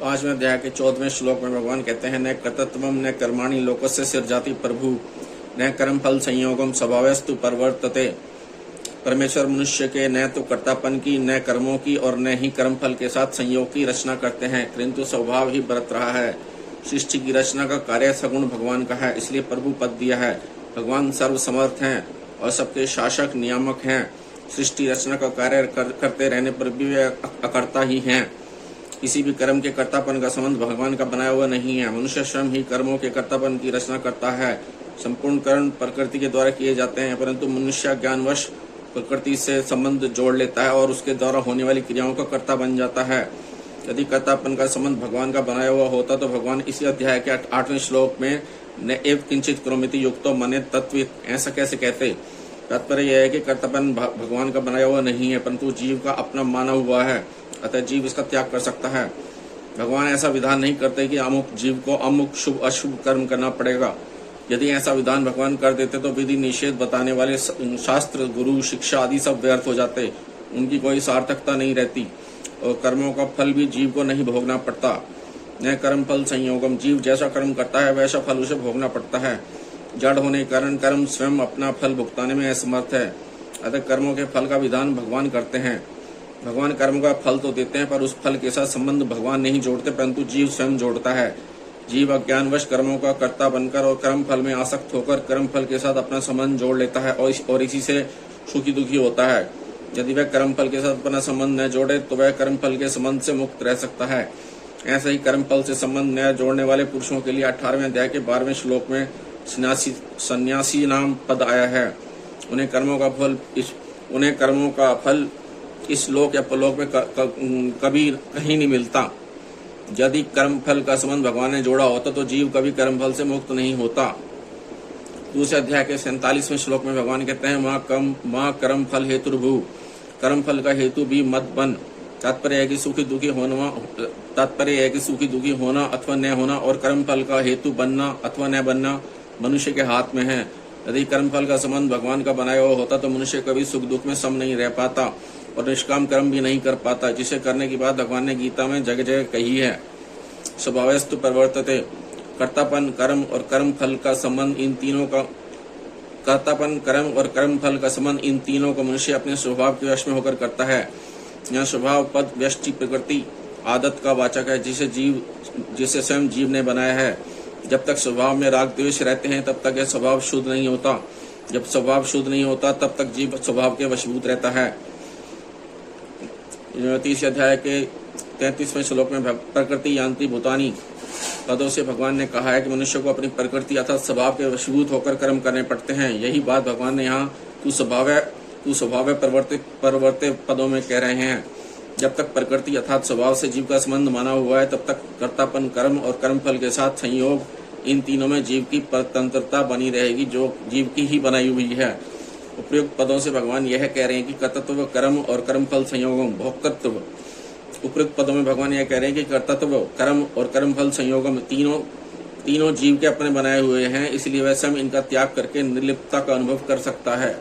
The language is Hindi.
5वें अध्याय के 14वें श्लोक में भगवान कहते हैं, न कर्तृत्वम न कर्माणि लोकस्य सृजाति प्रभु न कर्म फल संयोगम स्वभावस्तु परवर्तते। परमेश्वर मनुष्य के न तो कर्तापन की, न कर्मों की और न ही कर्म फल के साथ संयोग की रचना करते हैं, किंतु स्वभाव ही बरत रहा है। सृष्टि की रचना का कार्य सगुण भगवान का है, इसलिए प्रभु पद दिया है। भगवान सर्वसमर्थ हैं और सबके शासक नियामक हैं। सृष्टि रचना का कार्य करते रहने पर भी वे अकर्ता ही हैं। किसी भी कर्म के कर्तापन का संबंध भगवान का बनाया हुआ नहीं है। मनुष्य स्वयं ही कर्मों के कर्तापन की रचना करता है। संपूर्ण कर्म प्रकृति के द्वारा किए जाते हैं, परंतु मनुष्य ज्ञानवश प्रकृति से संबंध जोड़ लेता है और उसके द्वारा होने वाली क्रियाओं का कर्ता बन जाता है। यदि कर्तापन का संबंध भगवान का बनाया हुआ होता तो भगवान इसी अध्याय के 8वें श्लोक में न एव किंचित करोमिति युक्तो मने तत्वित ऐसा कैसे कहते। तात्पर्य यह है कि कर्तापन भगवान का बनाया हुआ नहीं है, परंतु जीव का अपना माना हुआ है, अतः जीव इसका त्याग कर सकता है। भगवान ऐसा विधान नहीं करते कि अमुक जीव को अमुक शुभ अशुभ कर्म करना पड़ेगा। यदि ऐसा विधान भगवान कर देते तो विधि निषेध बताने वाले शास्त्र, गुरु, शिक्षा आदि सब व्यर्थ हो जाते, उनकी कोई सार्थकता नहीं रहती और कर्मों का फल भी जीव को नहीं भोगना पड़ता। न कर्म फल संयोगम, जीव जैसा कर्म करता है वैसा फल उसे भोगना पड़ता है। जड़ होने के कारण कर्म स्वयं अपना फल भुगताने में असमर्थ है, अतः कर्मों के फल का विधान भगवान करते हैं। भगवान कर्म का फल तो देते हैं, पर उस फल के साथ संबंध भगवान नहीं जोड़ते, परंतु जीव स्वयं जोड़ता है। जीव अज्ञानवश कर्मों का कर्ता बनकर और कर्म फल में आसक्त होकर कर्म फल के साथ अपना संबंध जोड़ लेता है और इसी से सुखी दुखी होता है। यदि वह कर्म फल के साथ अपना संबंध न जोड़े तो वह कर्म फल के संबंध से मुक्त रह सकता है। ऐसे ही कर्म फल से संबंध न जोड़ने वाले पुरुषों के लिए 18वें अध्याय के 12वें श्लोक में सन्यासी नाम पद आया है। उन्हें कर्मों का फल इस लोक या परलोक में कभी कहीं नहीं मिलता। यदि कर्म फल का संबंध भगवान ने जोड़ा होता तो जीव कभी कर्म फल से मुक्त नहीं होता। दूसरे अध्याय के 47वें श्लोक में भगवान कहते हैं, माँ कर्म फल हेतुर्भु, कर्म फल का हेतु भी मत बन। तात्पर्य है कि सुखी दुखी होना अथवा न होना और कर्म फल का हेतु बनना अथवा न बनना मनुष्य के हाथ में है। यदि कर्म फल का संबंध भगवान का बनाया हुआ होता तो मनुष्य कभी सुख दुख में सम नहीं रह पाता और निष्काम कर्म भी नहीं कर पाता, जिसे करने की बात भगवान ने गीता में जगह जगह कही है। स्वभावस्तु परिवर्तते। कर्तापन, कर्म और कर्म फल का संबंध इन तीनों को मनुष्य अपने स्वभाव के वश में होकर करता है। यह स्वभाव पद व्यष्टि प्रकृति आदत का वाचक है, जिसे स्वयं जीव ने बनाया है। जब तक स्वभाव में राग द्वेष रहते हैं तब तक यह स्वभाव शुद्ध नहीं होता। जब स्वभाव शुद्ध नहीं होता तब तक जीव स्वभाव के वशीभूत रहता है। 30 अध्याय के 33वें श्लोक में प्रकृति यांति भूतानी पदों से भगवान ने कहा है कि मनुष्य को अपनी प्रकृति अर्थात स्वभाव के वशीभूत होकर कर्म करने पड़ते हैं। यही बात भगवान ने यहाँ तू स्वभाव परिवर्तित पदों में कह रहे हैं। जब तक प्रकृति अर्थात स्वभाव से जीव का संबंध माना हुआ है तब तक कर्तापन, कर्म और कर्म फल के साथ संयोग, इन तीनों में जीव की परतंत्रता बनी रहेगी, जो जीव की ही बनाई हुई है। उपयुक्त पदों से भगवान यह कह रहे हैं कि कर्तृत्व, कर्म और कर्म फल संयोगम भोक्तृत्व। उपयुक्त पदों में भगवान यह कह रहे हैं कि कर्तृत्व, कर्म और कर्म फल संयोगम तीनों जीव के अपने बनाए हुए हैं, इसलिए वह स्वयं इनका त्याग करके निर्लिप्तता का अनुभव कर सकता है।